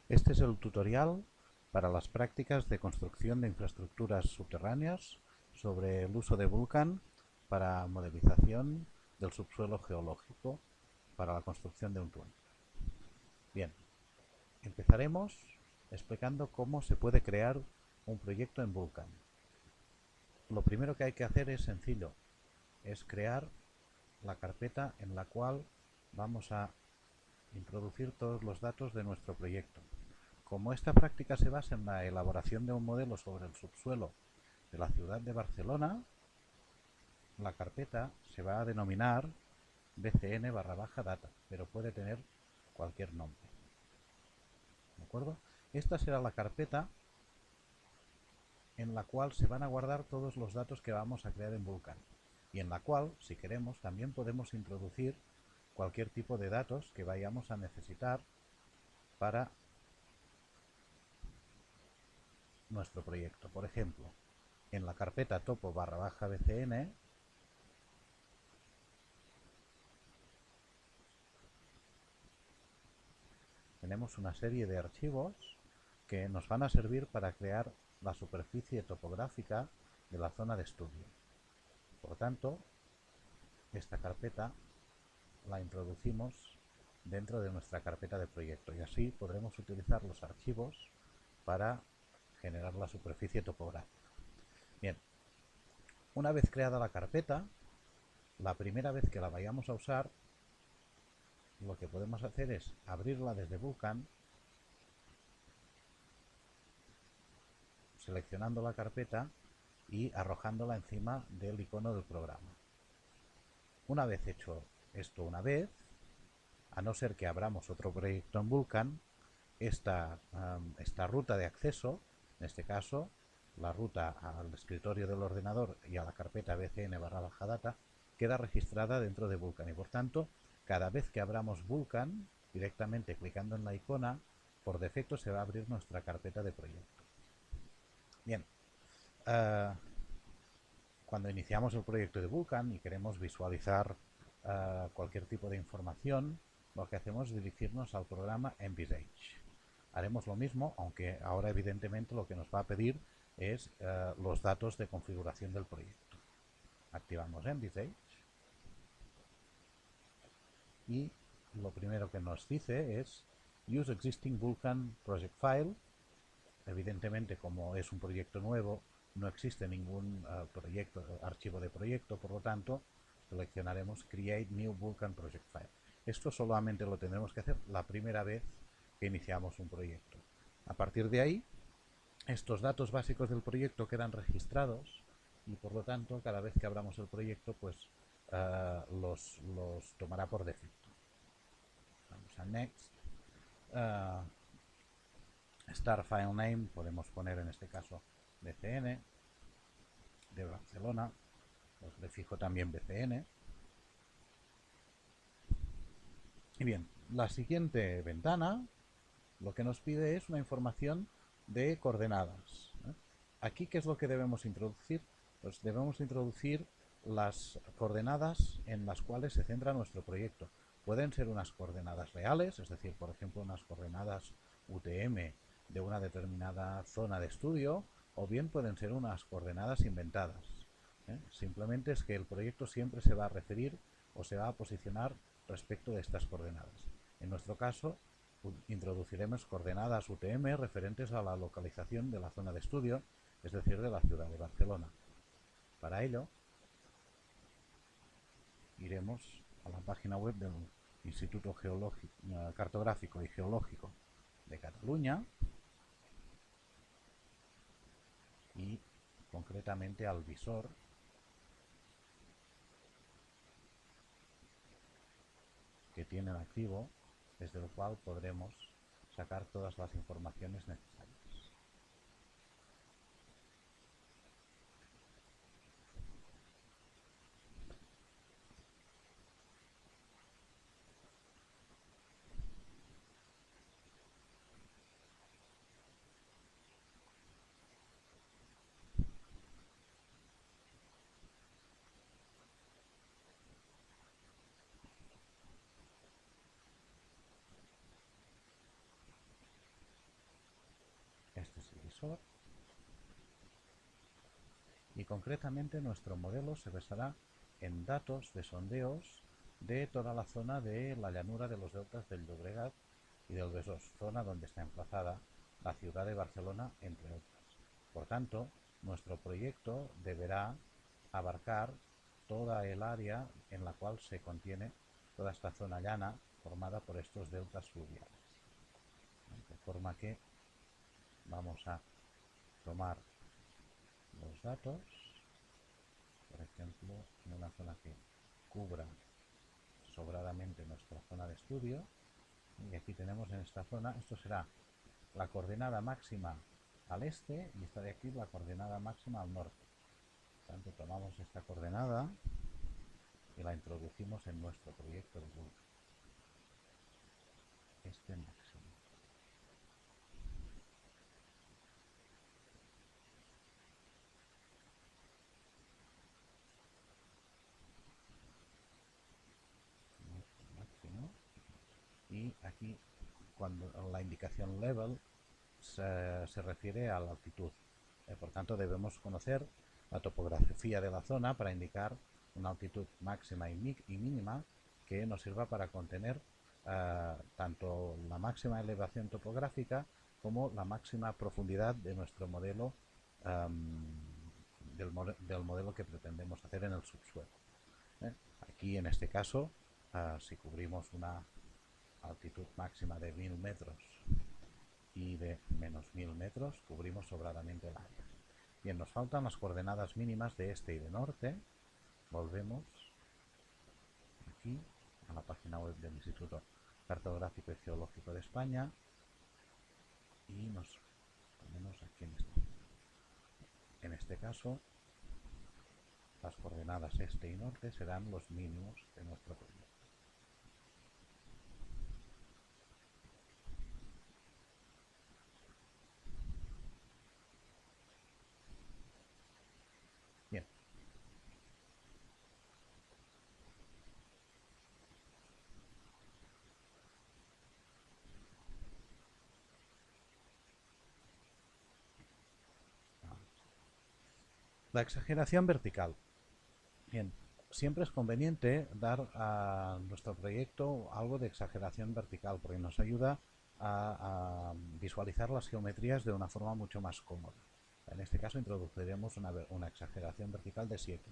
Este es el tutorial para las prácticas de construcción de infraestructuras subterráneas sobre el uso de Vulkan para modelización del subsuelo geológico para la construcción de un túnel. Bien, empezaremos explicando cómo se puede crear un proyecto en Vulkan. Lo primero que hay que hacer es sencillo, es crear la carpeta en la cual vamos a introducir todos los datos de nuestro proyecto. Como esta práctica se basa en la elaboración de un modelo sobre el subsuelo de la ciudad de Barcelona, la carpeta se va a denominar bcn/data, pero puede tener cualquier nombre. ¿De acuerdo? Esta será la carpeta en la cual se van a guardar todos los datos que vamos a crear en Vulkan y en la cual, si queremos, también podemos introducir cualquier tipo de datos que vayamos a necesitar para nuestro proyecto. Por ejemplo, en la carpeta topo/bcn tenemos una serie de archivos que nos van a servir para crear la superficie topográfica de la zona de estudio. Por lo tanto, esta carpeta la introducimos dentro de nuestra carpeta de proyecto y así podremos utilizar los archivos para generar la superficie topográfica. Bien, una vez creada la carpeta, la primera vez que la vayamos a usar, lo que podemos hacer es abrirla desde Vulkan, seleccionando la carpeta y arrojándola encima del icono del programa. Una vez hecho esto a no ser que abramos otro proyecto en Vulkan, esta ruta de acceso, en este caso la ruta al escritorio del ordenador y a la carpeta bcn/data, queda registrada dentro de Vulkan y por tanto cada vez que abramos Vulkan, directamente clicando en la icona, por defecto se va a abrir nuestra carpeta de proyecto. Bien, cuando iniciamos el proyecto de Vulkan y queremos visualizar cualquier tipo de información, lo que hacemos es dirigirnos al programa Envisage. Haremos lo mismo, aunque ahora evidentemente lo que nos va a pedir es los datos de configuración del proyecto. Activamos Envisage y lo primero que nos dice es Use Existing Vulkan Project File. Evidentemente, como es un proyecto nuevo, no existe ningún archivo de proyecto, por lo tanto, seleccionaremos Create New Vulkan Project File. Esto solamente lo tendremos que hacer la primera vez que iniciamos un proyecto. A partir de ahí, estos datos básicos del proyecto quedan registrados y por lo tanto, cada vez que abramos el proyecto, pues los tomará por defecto. Vamos a Next. Start File Name, podemos poner en este caso BCN de Barcelona, pues le fijo también BCN. Y bien, la siguiente ventana lo que nos pide es una información de coordenadas. Aquí, ¿qué es lo que debemos introducir? Pues debemos introducir las coordenadas en las cuales se centra nuestro proyecto. Pueden ser unas coordenadas reales, es decir, por ejemplo, unas coordenadas UTM de una determinada zona de estudio, o bien pueden ser unas coordenadas inventadas. Simplemente es que el proyecto siempre se va a referir o se va a posicionar respecto de estas coordenadas. En nuestro caso, introduciremos coordenadas UTM referentes a la localización de la zona de estudio, es decir, de la ciudad de Barcelona. Para ello, iremos a la página web del Instituto Cartográfico y Geológico de Cataluña y concretamente al visor que tienen activo, desde el cual podremos sacar todas las informaciones necesarias. sensor. Y concretamente nuestro modelo se basará en datos de sondeos de toda la zona de la llanura de los deltas del Llobregat y del Besós, zona donde está emplazada la ciudad de Barcelona, entre otras. Por tanto, nuestro proyecto deberá abarcar toda el área en la cual se contiene toda esta zona llana formada por estos deltas fluviales. De forma que vamos a tomar los datos, por ejemplo, en una zona que cubra sobradamente nuestra zona de estudio, y aquí tenemos en esta zona, esto será la coordenada máxima al este y esta de aquí la coordenada máxima al norte. Por tanto, tomamos esta coordenada y la introducimos en nuestro proyecto de Vulkan. Este máximo. Y aquí, cuando la indicación level se refiere a la altitud. Por tanto, debemos conocer la topografía de la zona para indicar una altitud máxima y mínima que nos sirva para contener tanto la máxima elevación topográfica como la máxima profundidad de nuestro modelo, del modelo que pretendemos hacer en el subsuelo. Aquí, en este caso, si cubrimos una altitud máxima de 1000 metros y de menos 1000 metros, cubrimos sobradamente el área. Bien, nos faltan las coordenadas mínimas de este y de norte. Volvemos aquí a la página web del Instituto Cartográfico y Geológico de España y nos ponemos aquí en este caso las coordenadas este y norte serán los mínimos de nuestro proyecto. Bien. La exageración vertical. Bien, siempre es conveniente dar a nuestro proyecto algo de exageración vertical porque nos ayuda a visualizar las geometrías de una forma mucho más cómoda. En este caso introduciremos una exageración vertical de 7.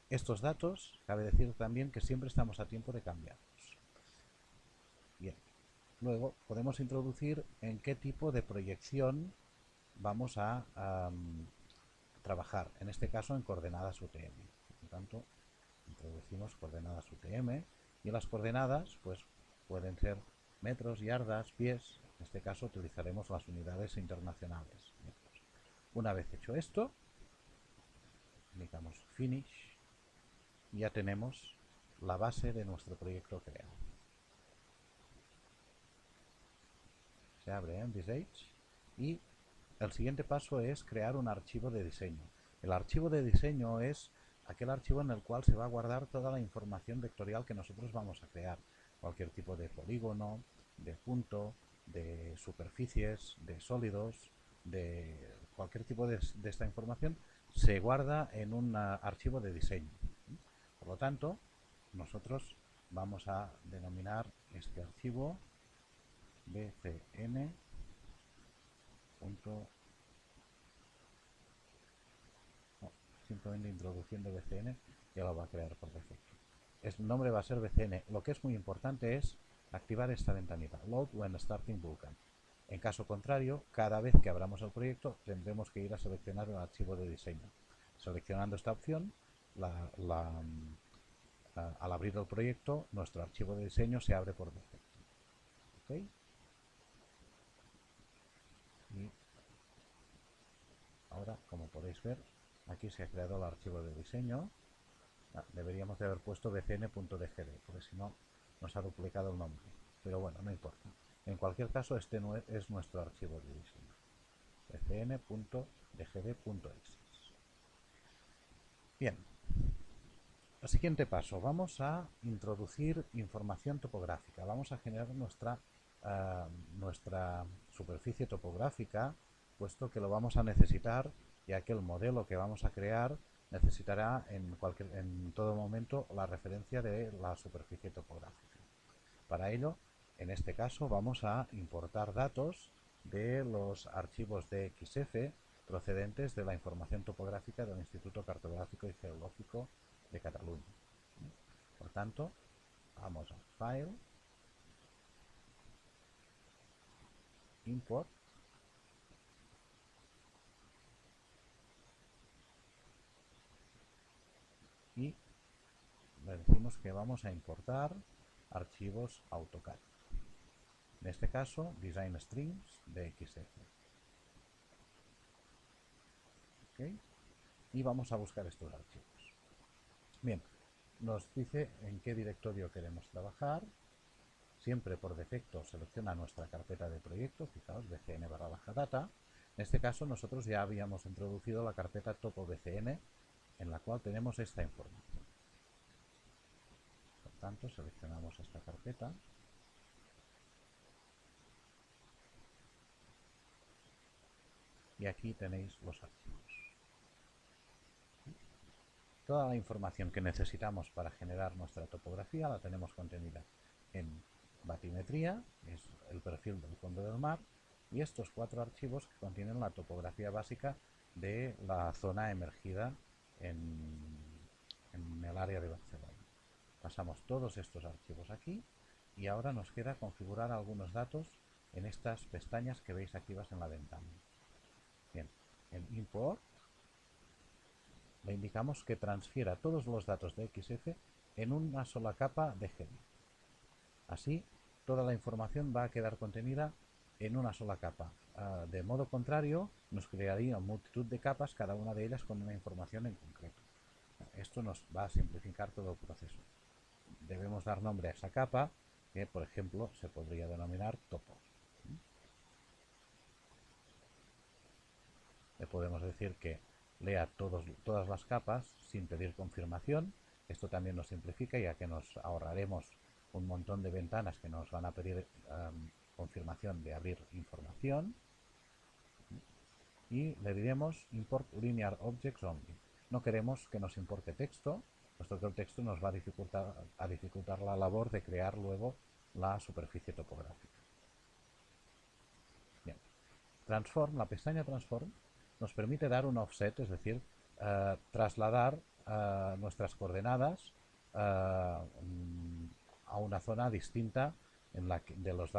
Estos datos, cabe decir también que siempre estamos a tiempo de cambiarlos. Bien, luego podemos introducir en qué tipo de proyección vamos a trabajar, en este caso en coordenadas UTM. Por lo tanto, introducimos coordenadas UTM y las coordenadas pues pueden ser metros, yardas, pies. En este caso utilizaremos las unidades internacionales. Una vez hecho esto, indicamos Finish y ya tenemos la base de nuestro proyecto creado. Se abre en Visage y el siguiente paso es crear un archivo de diseño. El archivo de diseño es aquel archivo en el cual se va a guardar toda la información vectorial que nosotros vamos a crear. Cualquier tipo de polígono, de punto, de superficies, de sólidos, de cualquier tipo de esta información se guarda en un archivo de diseño. Por lo tanto, nosotros vamos a denominar este archivo bcn. Simplemente introduciendo BCN ya lo va a crear por defecto. El nombre va a ser BCN. Lo que es muy importante es activar esta ventanita, Load when starting Vulkan. En caso contrario, cada vez que abramos el proyecto tendremos que ir a seleccionar el archivo de diseño. Seleccionando esta opción, al abrir el proyecto, nuestro archivo de diseño se abre por defecto. ¿Okay? Y ahora, como podéis ver, aquí se ha creado el archivo de diseño. Deberíamos de haber puesto bcn.dgd, porque si no nos ha duplicado el nombre. Pero bueno, no importa. En cualquier caso, este no es nuestro archivo de diseño. bcn.dgd.exe. Bien. El siguiente paso. Vamos a introducir información topográfica. Vamos a generar nuestra superficie topográfica puesto que lo vamos a necesitar, ya que el modelo que vamos a crear necesitará en todo momento la referencia de la superficie topográfica. Para ello, en este caso, vamos a importar datos de los archivos DXF procedentes de la información topográfica del Instituto Cartográfico y Geológico de Cataluña. Por tanto, vamos a File, Import, y le decimos que vamos a importar archivos AutoCAD. En este caso, Design Strings DXF. ¿Okay? Y vamos a buscar estos archivos. Bien, nos dice en qué directorio queremos trabajar. Siempre por defecto selecciona nuestra carpeta de proyecto, fijaos, bcn/data. En este caso nosotros ya habíamos introducido la carpeta topo-bcn, en la cual tenemos esta información. Por tanto, seleccionamos esta carpeta. Y aquí tenéis los archivos. Toda la información que necesitamos para generar nuestra topografía la tenemos contenida en batimetría, que es el perfil del fondo del mar, y estos 4 archivos que contienen la topografía básica de la zona emergida en el área de Barcelona. Pasamos todos estos archivos aquí y ahora nos queda configurar algunos datos en estas pestañas que veis activas en la ventana. Bien, en Import le indicamos que transfiera todos los datos de XF en una sola capa de GEDI. Así, toda la información va a quedar contenida en una sola capa. De modo contrario, nos crearía multitud de capas, cada una de ellas con una información en concreto. Esto nos va a simplificar todo el proceso. Debemos dar nombre a esa capa, que por ejemplo se podría denominar topo. Le podemos decir que lea todas las capas sin pedir confirmación. Esto también nos simplifica, ya que nos ahorraremos un montón de ventanas que nos van a pedir confirmación de abrir información. Y le diremos Import Linear Objects Only. No queremos que nos importe texto, puesto que el texto nos va a dificultar la labor de crear luego la superficie topográfica. Bien. Transform, la pestaña Transform, nos permite dar un offset, es decir, trasladar nuestras coordenadas a una zona distinta de los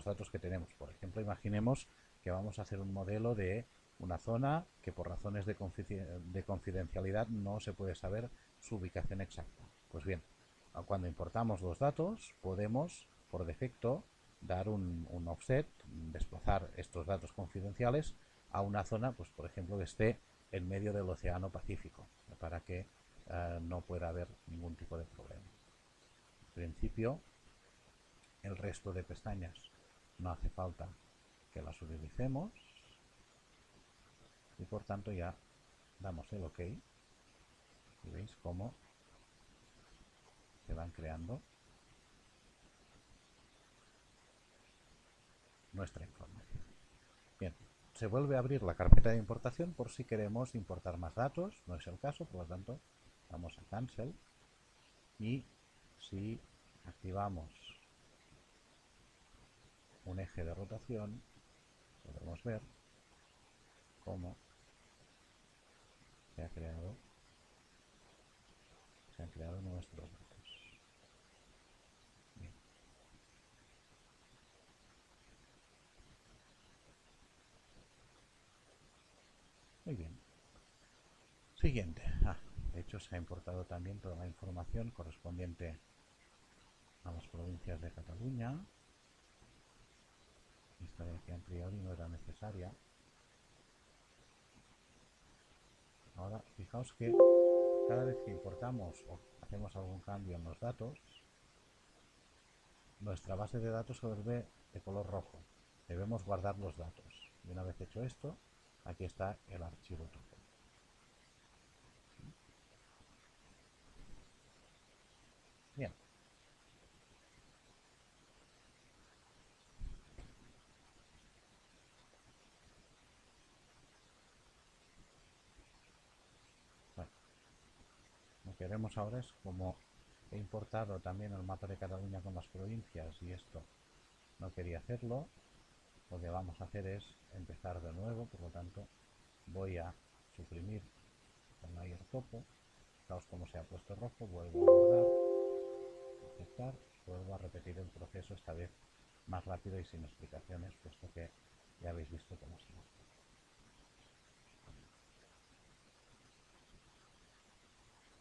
datos que tenemos. Por ejemplo, imaginemos que vamos a hacer un modelo de una zona que por razones de confidencialidad no se puede saber su ubicación exacta. Pues bien, cuando importamos los datos podemos, por defecto, dar un offset, desplazar estos datos confidenciales a una zona, pues por ejemplo, que esté en medio del Océano Pacífico, para que no pueda haber ningún tipo de problema. En principio, el resto de pestañas no hace falta que las utilicemos y por tanto ya damos el OK y veis cómo se van creando nuestra información. Bien, se vuelve a abrir la carpeta de importación por si queremos importar más datos, no es el caso, por lo tanto vamos a Cancel y si activamos un eje de rotación podemos ver cómo se han creado nuestros datos. Bien. Muy bien. Siguiente. De hecho se ha importado también toda la información correspondiente a las provincias de Cataluña. Esta de aquí a priori no era necesaria. Ahora fijaos que cada vez que importamos o hacemos algún cambio en los datos, nuestra base de datos se vuelve de color rojo. Debemos guardar los datos. Y una vez hecho esto, aquí está el archivo topo. Bien. que haremos ahora es, como he importado también el mapa de Cataluña con las provincias y esto no quería hacerlo, lo que vamos a hacer es empezar de nuevo. Por lo tanto, voy a suprimir el layer topo. Fijaos cómo se ha puesto rojo, vuelvo a guardar, aceptar, vuelvo a repetir el proceso, esta vez más rápido y sin explicaciones, puesto que ya habéis visto cómo se hace.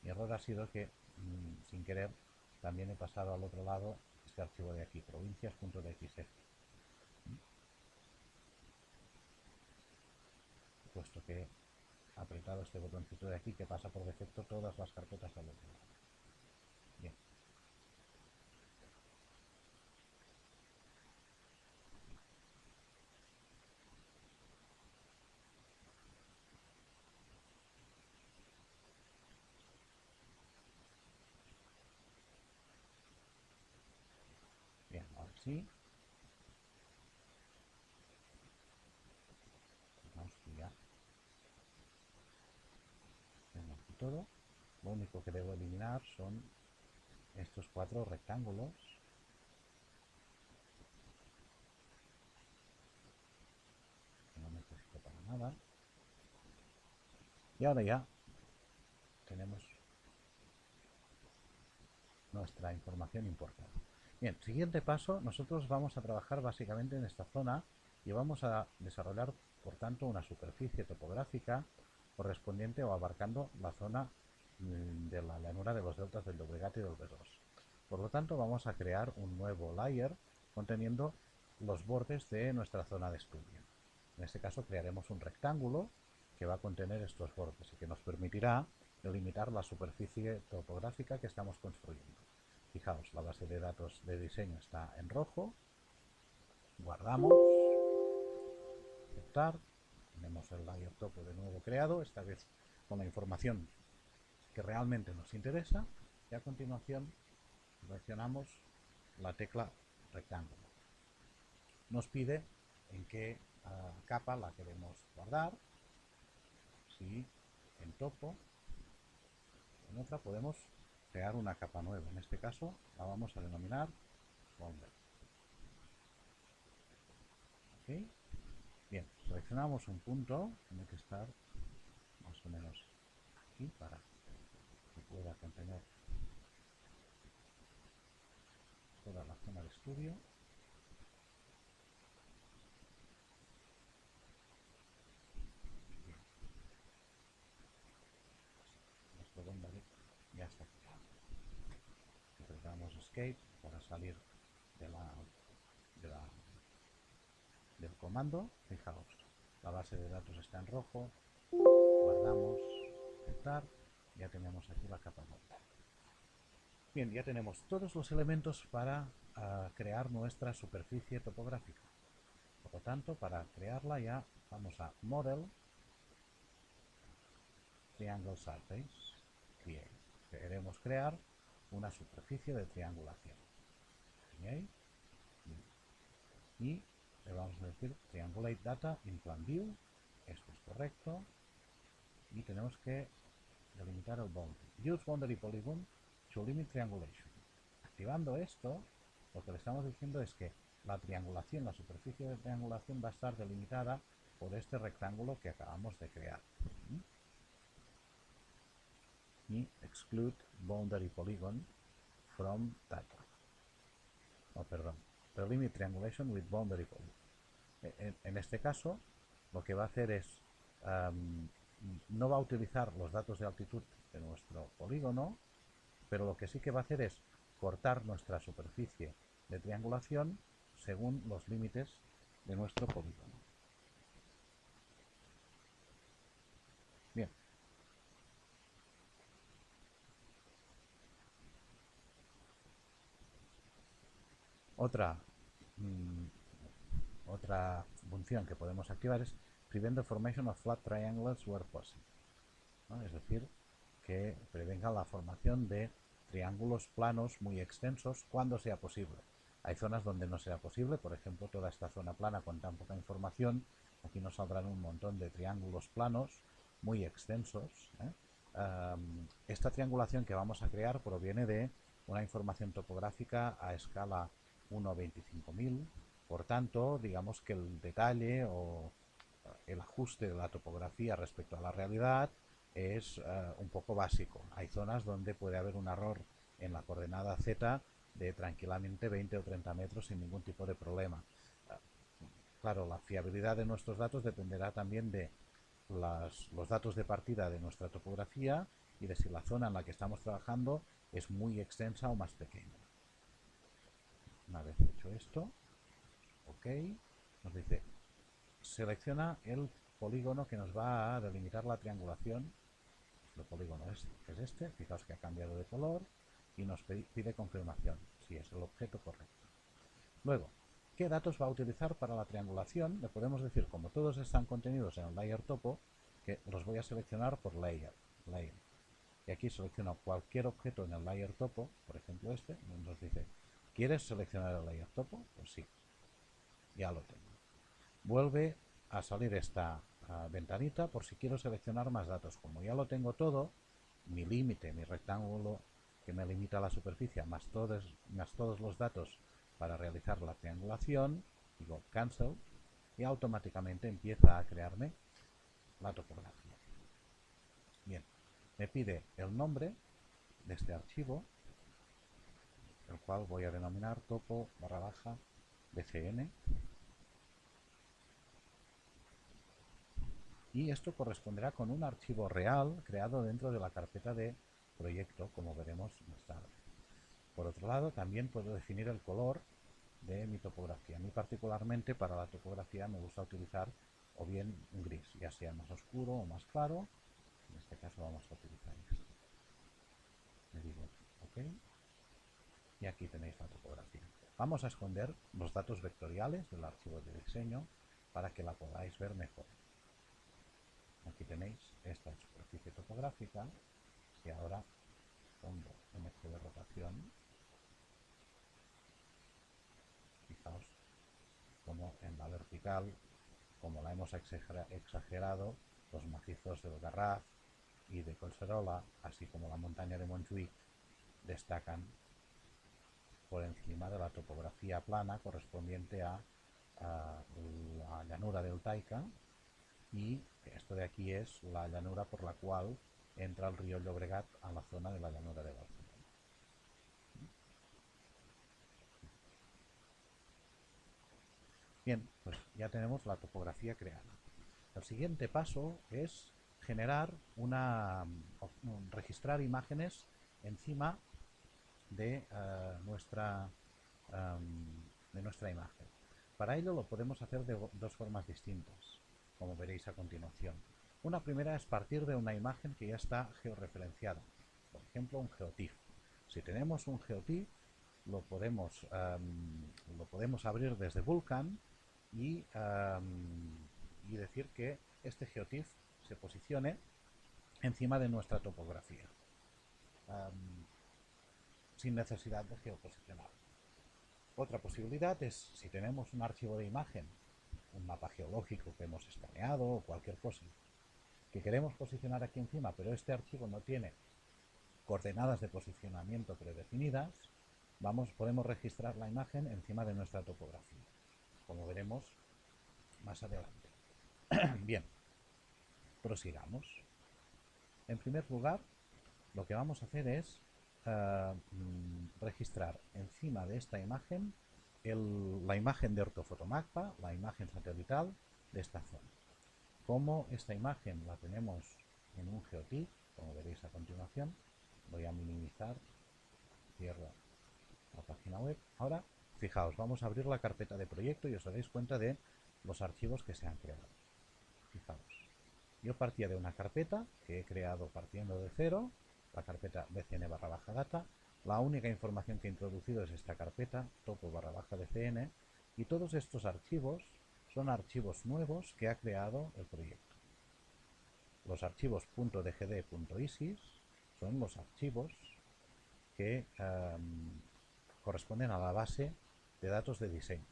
Mi error ha sido que, sin querer, también he pasado al otro lado este archivo de aquí, provincias.txf, puesto que he apretado este botoncito de aquí que pasa por defecto todas las carpetas al otro lado. Bien. Bien, ahora sí. Vamos ya. Tengo aquí todo. Lo único que debo eliminar son estos 4 rectángulos. Que no necesito para nada. Y ahora ya tenemos nuestra información importada. Bien, siguiente paso, nosotros vamos a trabajar básicamente en esta zona y vamos a desarrollar, por tanto, una superficie topográfica correspondiente o abarcando la zona de la llanura de los deltas del Llobregat y del Besòs. Por lo tanto, vamos a crear un nuevo layer conteniendo los bordes de nuestra zona de estudio. En este caso crearemos un rectángulo que va a contener estos bordes y que nos permitirá delimitar la superficie topográfica que estamos construyendo. Fijaos, la base de datos de diseño está en rojo, guardamos, aceptar, tenemos el layer topo de nuevo creado, esta vez con la información que realmente nos interesa, y a continuación seleccionamos la tecla rectángulo. Nos pide en qué capa la queremos guardar, si en topo, en otra podemos crear una capa nueva, en este caso la vamos a denominar boundary. ¿Okay? Bien, seleccionamos un punto, tiene que estar más o menos aquí para que pueda contener toda la zona de estudio. Bien. Nuestro boundary ya está creado. Damos escape para salir del comando. Fijaos, la base de datos está en rojo, guardamos, aceptar, ya tenemos aquí la capa nueva. Bien, ya tenemos todos los elementos para crear nuestra superficie topográfica. Por lo tanto, para crearla ya vamos a Model, Triangle Surface, Create. Queremos crear una superficie de triangulación. Create. Y le vamos a decir Triangulate Data in Plan View. Esto es correcto. Y tenemos que delimitar el boundary. Use Boundary Polygon to limit triangulation. Activando esto, lo que le estamos diciendo es que la triangulación, la superficie de triangulación va a estar delimitada por este rectángulo que acabamos de crear. Y exclude boundary polygon from data. Oh, perdón. Limit triangulation with boundary polygon. En este caso, lo que va a hacer es no va a utilizar los datos de altitud de nuestro polígono, pero lo que sí que va a hacer es cortar nuestra superficie de triangulación según los límites de nuestro polígono. Bien. Otra función que podemos activar es Prevent the formation of flat triangles where possible, ¿no? Es decir, que prevenga la formación de triángulos planos muy extensos cuando sea posible. Hay zonas donde no sea posible, por ejemplo, toda esta zona plana con tan poca información, aquí nos saldrán un montón de triángulos planos muy extensos, esta triangulación que vamos a crear proviene de una información topográfica a escala 1/25.000. Por tanto, digamos que el detalle o el ajuste de la topografía respecto a la realidad es un poco básico. Hay zonas donde puede haber un error en la coordenada Z de tranquilamente 20 o 30 metros sin ningún tipo de problema. Claro, la fiabilidad de nuestros datos dependerá también de los datos de partida de nuestra topografía y de si la zona en la que estamos trabajando es muy extensa o más pequeña. Una vez hecho esto, OK, nos dice, selecciona el polígono que nos va a delimitar la triangulación. El polígono es este, fijaos que ha cambiado de color y nos pide confirmación, si es el objeto correcto. Luego, ¿qué datos va a utilizar para la triangulación? Le podemos decir, como todos están contenidos en el layer topo, que los voy a seleccionar por layer. Y aquí selecciono cualquier objeto en el layer topo, por ejemplo este, y nos dice, ¿quieres seleccionar el layer topo? Pues sí, ya lo tengo. Vuelve a salir esta ventanita por si quiero seleccionar más datos. Como ya lo tengo todo, mi límite, mi rectángulo que me limita la superficie, más todos los datos para realizar la triangulación, digo cancel, y automáticamente empieza a crearme la topografía. Bien, me pide el nombre de este archivo, el cual voy a denominar topo_bcn, y esto corresponderá con un archivo real creado dentro de la carpeta de proyecto, como veremos más tarde. Por otro lado, también puedo definir el color de mi topografía. A mí particularmente para la topografía me gusta utilizar o bien un gris, ya sea más oscuro o más claro. En este caso vamos a utilizar este. Le digo OK y aquí tenéis la topografía. Vamos a esconder los datos vectoriales del archivo de diseño para que la podáis ver mejor. Aquí tenéis esta superficie topográfica. Si ahora pongo un eje de rotación, fijaos como en la vertical, como la hemos exagerado, los macizos del Garraf y de Collserola, así como la montaña de Montjuïc, destacan por encima de la topografía plana correspondiente a la llanura del Taica, y esto de aquí es la llanura por la cual entra el río Llobregat a la zona de la llanura de Barcelona. Bien, pues ya tenemos la topografía creada. El siguiente paso es generar registrar imágenes encima de nuestra imagen. Para ello lo podemos hacer de dos formas distintas, como veréis a continuación. Una primera es partir de una imagen que ya está georreferenciada, por ejemplo un geotiff. Si tenemos un geotiff, lo podemos abrir desde Vulkan y decir que este geotiff se posicione encima de nuestra topografía, sin necesidad de geoposicionar. Otra posibilidad es, si tenemos un archivo de imagen, un mapa geológico que hemos escaneado o cualquier cosa que queremos posicionar aquí encima, pero este archivo no tiene coordenadas de posicionamiento predefinidas, podemos registrar la imagen encima de nuestra topografía, como veremos más adelante. Bien, prosigamos. En primer lugar, lo que vamos a hacer es registrar encima de esta imagen la imagen de ortofotomapa, la imagen satelital de esta zona. Como esta imagen la tenemos en un geotiff, como veréis a continuación, voy a minimizar, cierro la página web. Ahora, fijaos, vamos a abrir la carpeta de proyecto y os daréis cuenta de los archivos que se han creado. Fijaos, yo partía de una carpeta que he creado partiendo de cero, la carpeta bcn/data. La única información que he introducido es esta carpeta, topo/bcn, y todos estos archivos son archivos nuevos que ha creado el proyecto. Los archivos .dgd.isis son los archivos que corresponden a la base de datos de diseño.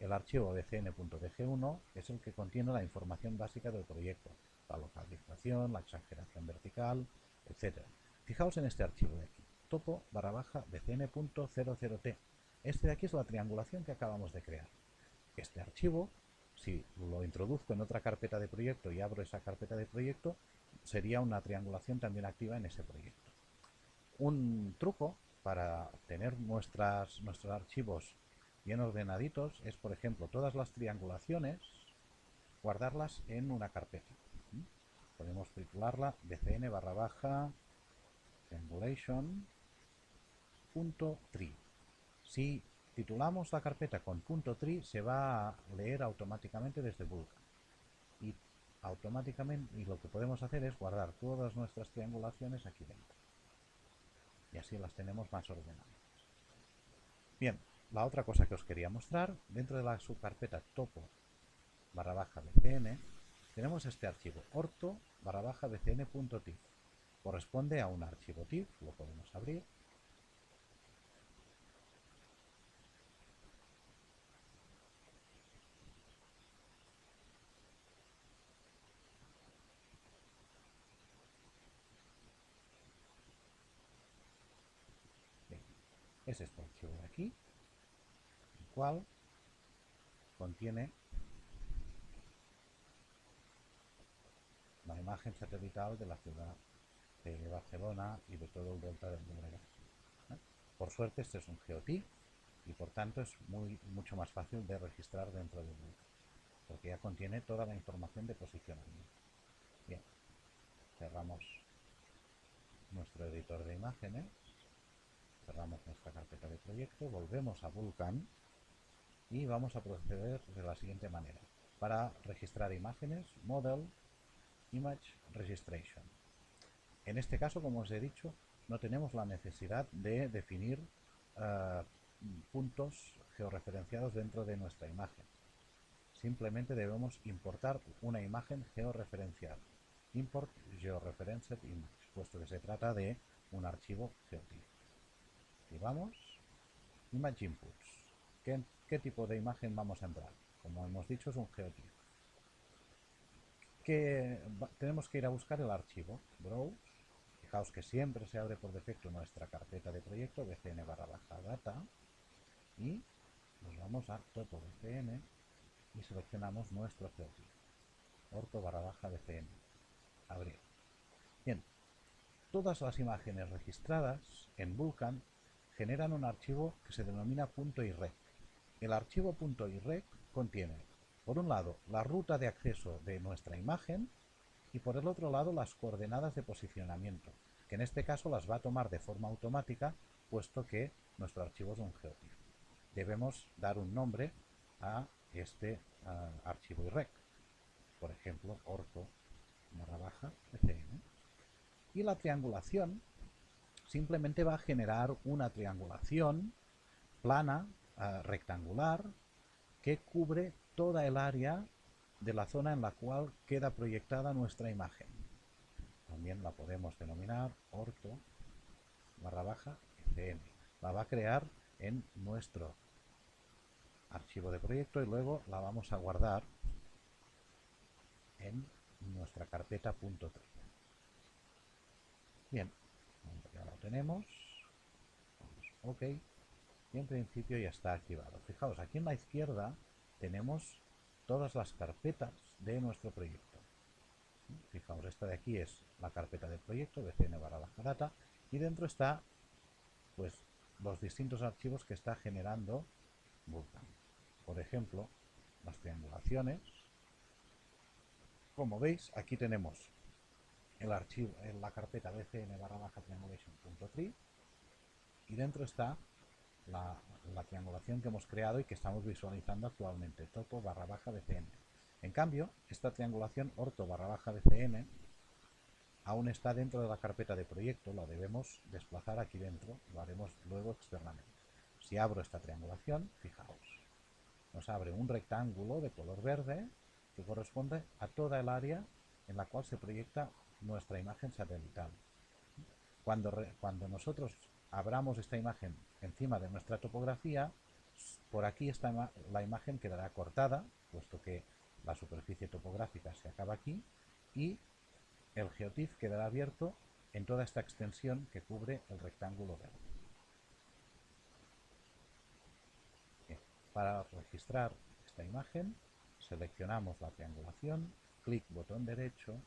El archivo bcn.dg1 es el que contiene la información básica del proyecto, la localización, la exageración vertical, etc. Fijaos en este archivo de aquí, topo bcn.00t. Este de aquí es la triangulación que acabamos de crear. Este archivo, si lo introduzco en otra carpeta de proyecto y abro esa carpeta de proyecto, sería una triangulación también activa en ese proyecto. Un truco para tener nuestros archivos bien ordenaditos es, por ejemplo, todas las triangulaciones, guardarlas en una carpeta. Podemos titularla bcn triangulation.tree. Si titulamos la carpeta con .tree, se va a leer automáticamente desde Vulkan. Y automáticamente, y lo que podemos hacer es guardar todas nuestras triangulaciones aquí dentro. Y así las tenemos más ordenadas. Bien, la otra cosa que os quería mostrar, dentro de la subcarpeta topo /bcn, tenemos este archivo orto /bcn.tif. Corresponde a un archivo TIFF, lo podemos abrir. Bien, es este archivo de aquí, el cual contiene la imagen satelital de la ciudad de Barcelona y de todo el delta del Llobregat. Por suerte este es un GeoTIFF y por tanto es mucho más fácil de registrar dentro de Vulkan, porque ya contiene toda la información de posicionamiento. Bien, cerramos nuestro editor de imágenes, cerramos nuestra carpeta de proyecto, volvemos a Vulkan y vamos a proceder de la siguiente manera. Para registrar imágenes, Model, Image Registration. En este caso, como os he dicho, no tenemos la necesidad de definir puntos georreferenciados dentro de nuestra imagen. Simplemente debemos importar una imagen georreferenciada. Import Georeferenced Image, puesto que se trata de un archivo GeoTIFF. Activamos Image Inputs. ¿Qué tipo de imagen vamos a entrar? Como hemos dicho, es un GeoTIFF. Tenemos que ir a buscar el archivo Browse. Fijaos que siempre se abre por defecto nuestra carpeta de proyecto bcn/data y nos vamos a topo bcn y seleccionamos nuestro GeoTIFF orto/bcn. Abrir. Bien, todas las imágenes registradas en Vulkan generan un archivo que se denomina .irrec. El archivo .irrec contiene, por un lado, la ruta de acceso de nuestra imagen y por el otro lado las coordenadas de posicionamiento, que en este caso las va a tomar de forma automática, puesto que nuestro archivo es un GeoTIFF. Debemos dar un nombre a este archivo IREC, por ejemplo, orto/bcn. Y la triangulación simplemente va a generar una triangulación plana, rectangular, que cubre toda el área de la zona en la cual queda proyectada nuestra imagen. También la podemos denominar orto/bcn. La va a crear en nuestro archivo de proyecto y luego la vamos a guardar en nuestra carpeta .3. Bien, ya lo tenemos. OK. Y en principio ya está activado. Fijaos, aquí en la izquierda tenemos todas las carpetas de nuestro proyecto. Fijaos, esta de aquí es la carpeta del proyecto, bcn/data, y dentro está pues los distintos archivos que está generando Vulkan. Por ejemplo, las triangulaciones. Como veis, aquí tenemos el archivo en la carpeta bcn/triangulation.tree y dentro está la triangulación que hemos creado y que estamos visualizando actualmente, topo/bcn. En cambio, esta triangulación orto/bcn aún está dentro de la carpeta de proyecto, la debemos desplazar aquí dentro, lo haremos luego externamente. Si abro esta triangulación, fijaos, nos abre un rectángulo de color verde que corresponde a toda el área en la cual se proyecta nuestra imagen satelital. Cuando nosotros abramos esta imagen encima de nuestra topografía, Por aquí la imagen quedará cortada, puesto que la superficie topográfica se acaba aquí, y el GeoTIFF quedará abierto en toda esta extensión que cubre el rectángulo verde. Bien, para registrar esta imagen, seleccionamos la triangulación, clic botón derecho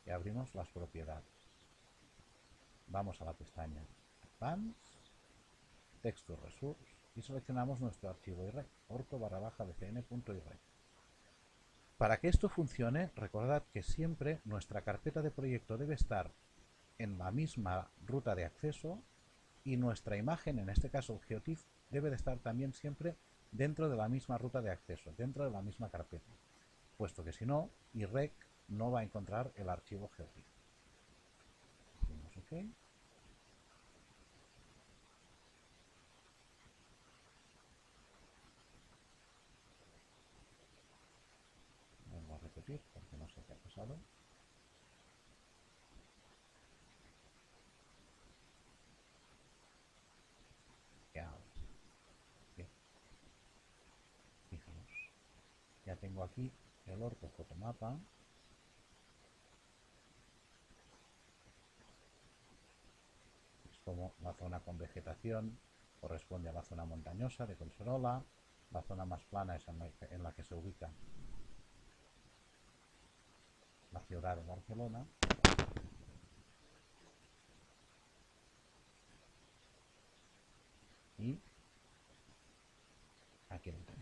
y abrimos las propiedades. Vamos a la pestaña Advanced, Texture Resource y seleccionamos nuestro archivo IREC, orto_bcn.irec. Para que esto funcione, recordad que siempre nuestra carpeta de proyecto debe estar en la misma ruta de acceso y nuestra imagen, en este caso el GeoTIFF, debe de estar también siempre dentro de la misma ruta de acceso, dentro de la misma carpeta, puesto que si no, IREC no va a encontrar el archivo GeoTIFF. Decimos OK. Vuelvo a repetir porque no sé qué ha pasado. Ya, bien. Fijaos, ya tengo aquí el ortofotomapa. Es como la zona con vegetación corresponde a la zona montañosa de Collserola, la zona más plana es en la que se ubica la ciudad de Barcelona. Y aquí lo tenéis.